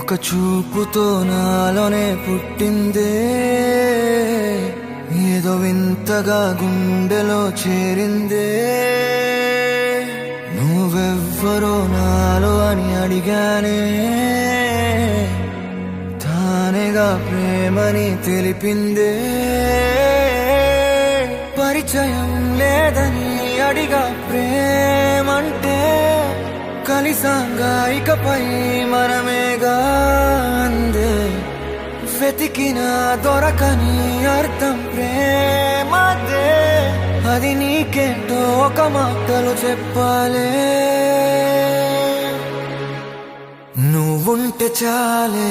ఒక చూపుతో నాలోనే పుట్టిందే, ఏదో వింతగా గుండెలో చేరిందే. నువ్వెవ్వరో నాలో అని అడిగానే, తానేగా ప్రేమని తెలిపిందే. పరిచయం లేదని అడిగా ప్రేమంటే, కలిసాంగా ఇకపై మనమేగా అందే. వెతికిన దొరకని అర్థం ప్రేమదే, అది నీకేంటో ఒక మాటలు చెప్పాలే. నువ్వుంటే చాలే,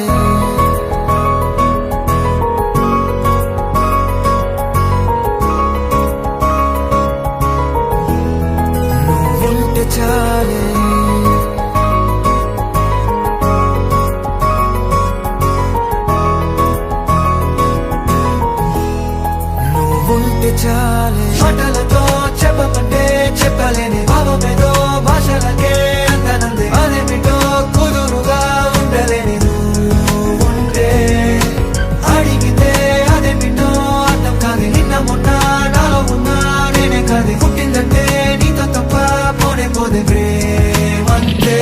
నువ్వుంటే చాలే. నువ్వుంటే చాలే, మాటలతో చెప్పమంటే చెప్పలేని భావమేదో భాషలకే అందనందే. అదేమిటో కుదురుగా ఉండలేని నువ్వుంటే, అడిగితే అదేమిటో అర్థం కాదు. నిన్న మొన్న నాలో ఉన్నా నేనే కాదు. పుట్టిందంటే నీతో తప్ప పోనే పోదే ప్రేమంతే.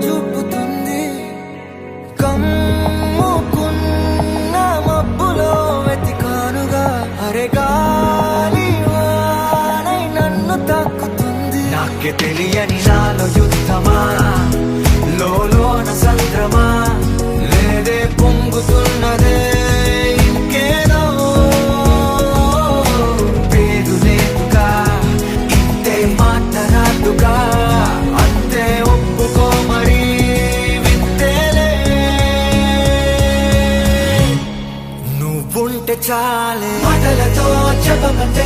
చూపుతుంది కమ్ముకున్న మబ్బులో వెతికానుగా. అరే గాలి వానై నన్ను తాకుతుంది. నాకే తెలియని నాలో యుద్ధమా, లోన సంద్రమా, లేదే పొంగుతున్నదే ఇంకేదో. పేరు లేదుగా, ఇంతే మాట్లాడుగా, అంతే ఒప్పుకో మరి వింతేలే. నువ్వుంటే చాలే, మాటలతో చెప్పమంటే